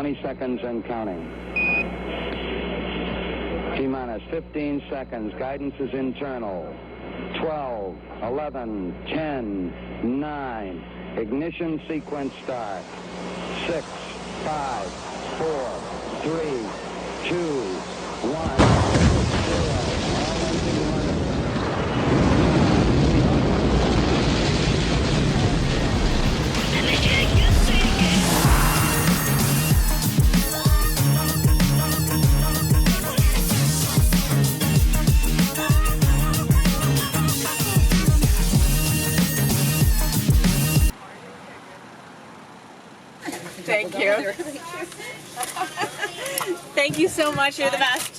20 seconds and counting. T-minus 15 seconds. Guidance is internal. 12, 11, 10, 9. Ignition sequence start. 6, 5, 4, 3, 2, 1, 0. Thank you. Thank you so much. You're the best.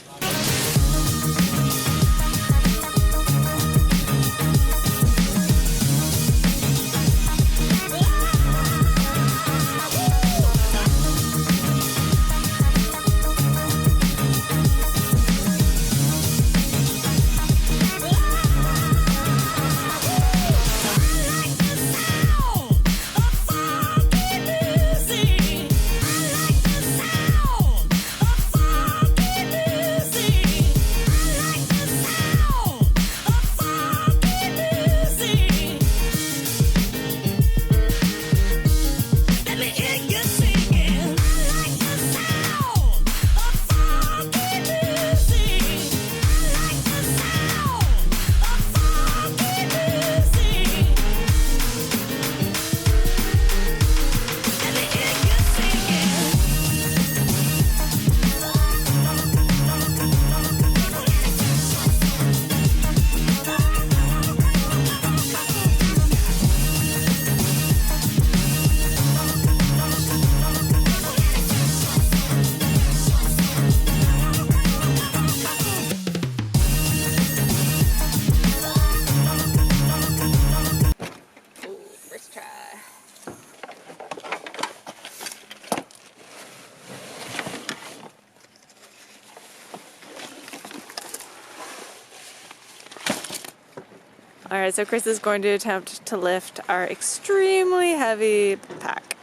Alright, so Chris is going to attempt to lift our extremely heavy pack.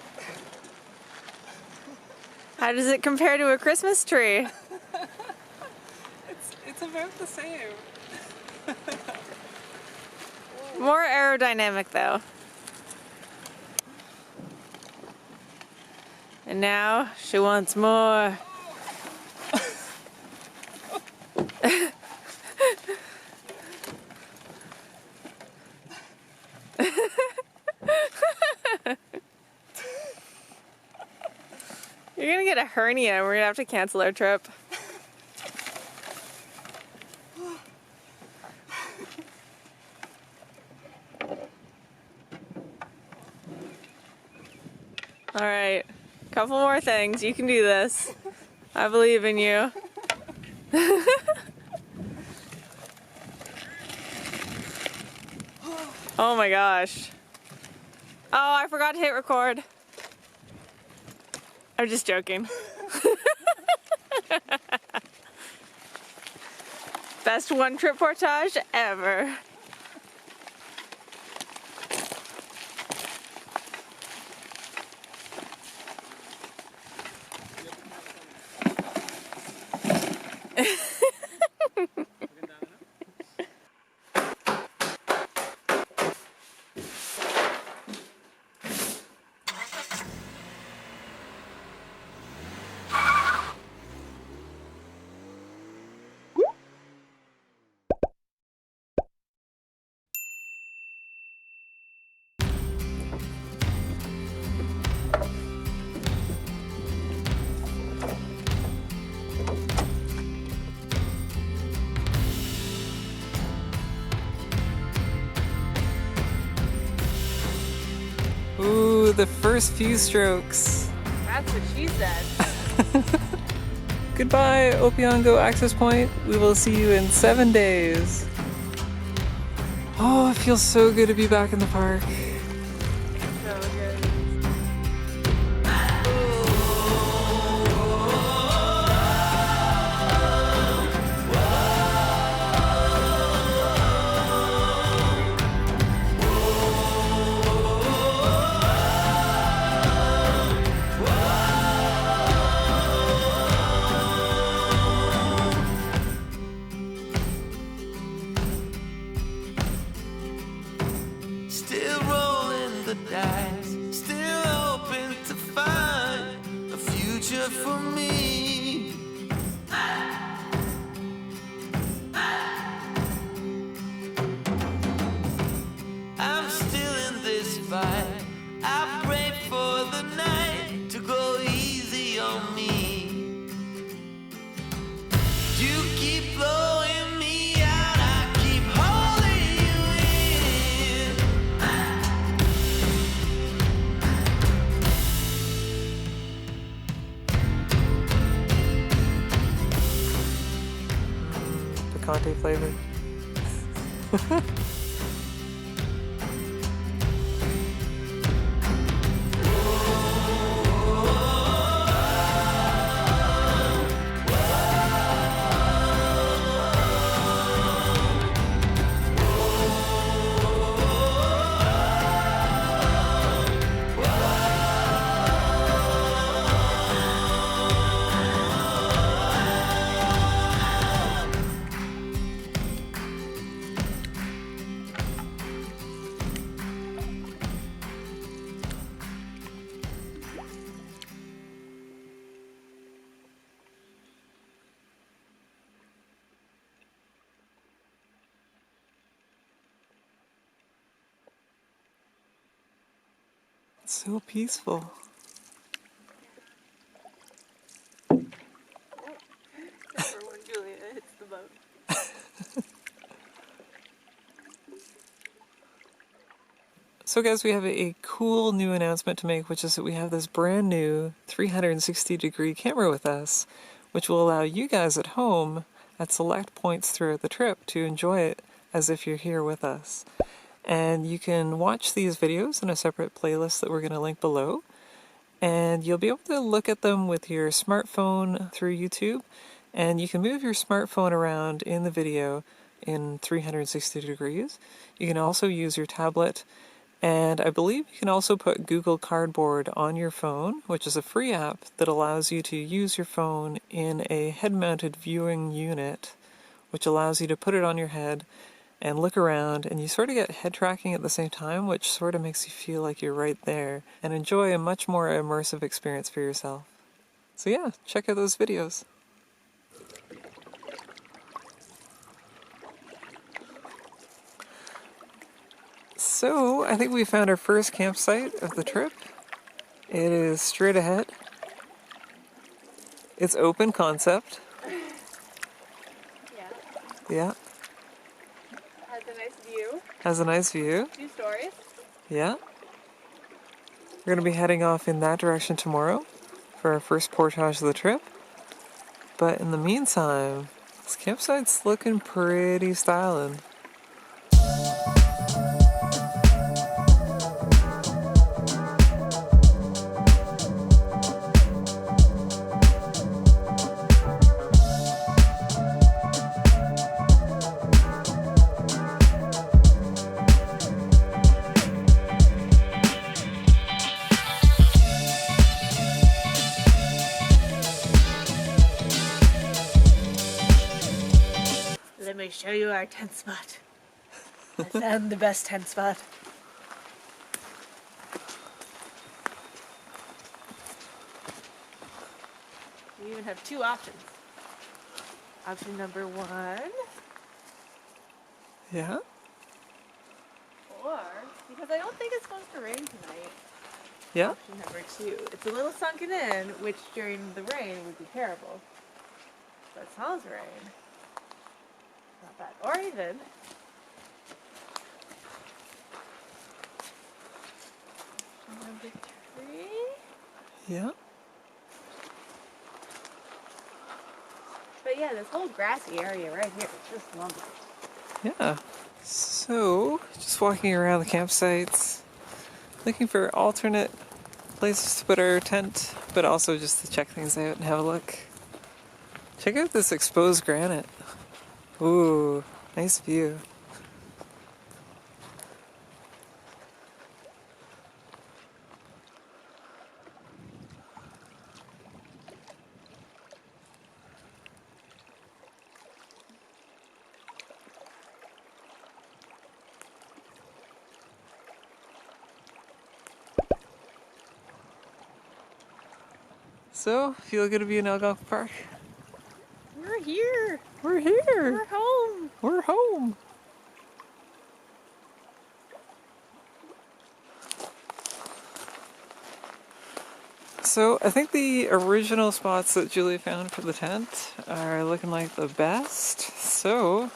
How does it compare to a Christmas tree? It's about the same. More aerodynamic though. And now she wants more. You're gonna get a hernia and we're gonna have to cancel our trip. Alright, couple more things. You can do this. I believe in you. Oh my gosh. Oh, I forgot to hit record. I'm just joking. Best one trip portage ever. Ooh, the first few strokes. That's what she said. Goodbye, Opeongo access point. We will see you in 7 days. Oh, it feels so good to be back in the park. So good. on me. You keep blowing me out, I keep holding you in. Picante flavor. So peaceful. Except for when Julia hits the boat. So guys, we have a cool new announcement to make, which is that we have this brand new 360-degree camera with us, which will allow you guys at home at select points throughout the trip to enjoy it as if you're here with us. And you can watch these videos in a separate playlist that we're going to link below. And you'll be able to look at them with your smartphone through YouTube. And you can move your smartphone around in the video in 360 degrees. You can also use your tablet. And I believe you can also put Google Cardboard on your phone, which is a free app that allows you to use your phone in a head-mounted viewing unit, which allows you to put it on your head and look around, and you sort of get head tracking at the same time, which sort of makes you feel like you're right there and enjoy a much more immersive experience for yourself. So yeah, check out those videos. So I think we found our first campsite of the trip. It is straight ahead. It's open concept. Yeah. Yeah. Has a nice view. Has a nice view. 2 stories. Yeah. We're going to be heading off in that direction tomorrow for our first portage of the trip. But in the meantime, this campsite's looking pretty styling. Let me show you our tent spot. I found the best tent spot. We even have 2 options. Option number 1, Yeah? or, because I don't think it's supposed to rain tonight, Yeah? option number 2. It's a little sunken in, which during the rain would be terrible. But it smells rain. Not bad. Or even, option number 3. Yeah? But yeah, this whole grassy area right here is just lovely. Yeah. So, just walking around the campsites, looking for alternate places to put our tent, but also just to check things out and have a look. Check out this exposed granite. Ooh, nice view. So, feel good to be in Algonquin Park? We're here. We're here. We're home. We're home. So I think the original spots that Julie found for the tent are looking like the best. So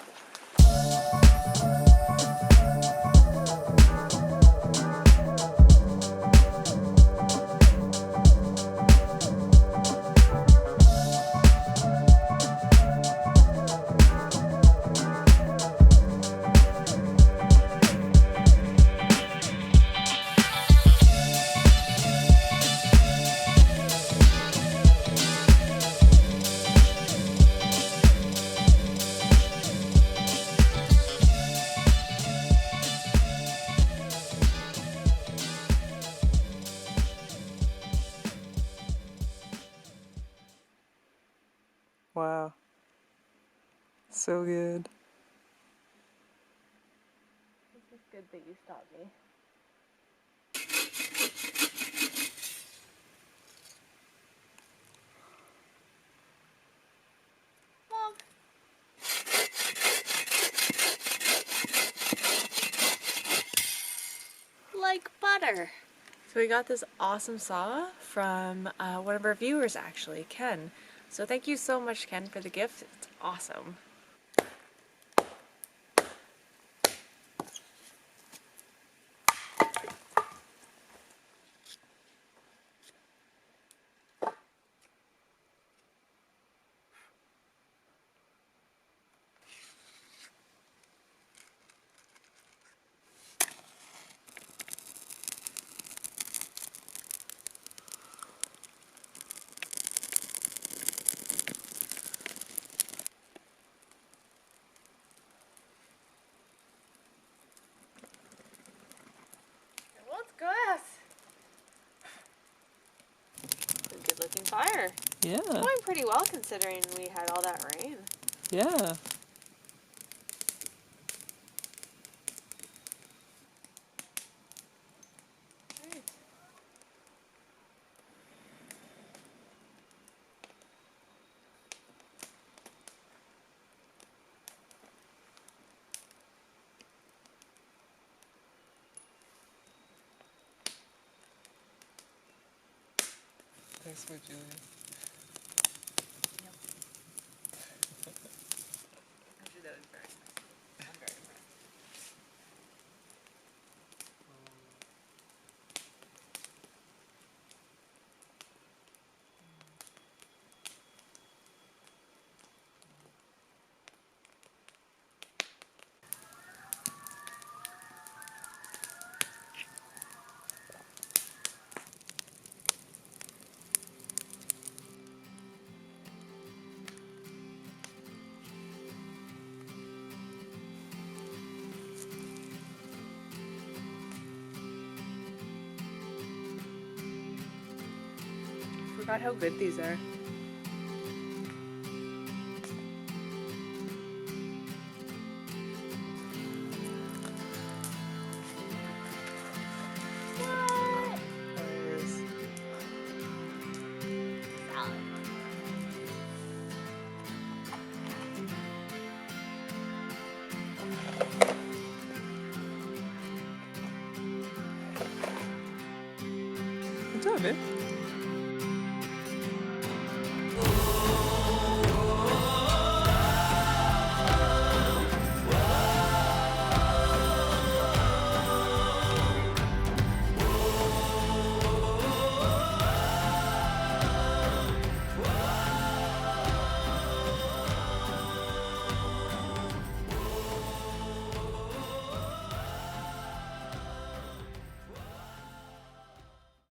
wow. So good. This is good that you stopped me. Mom. Like butter. So we got this awesome saw from one of our viewers actually, Ken. So thank you so much, Ken, for the gift. It's awesome. What's good? A good looking fire. Yeah. Going pretty well considering we had all that rain. Yeah. Great. Thanks for Julie. Yep. Actually, that was very nice. I'm very impressed. Forgot how good these are. Good job, babe.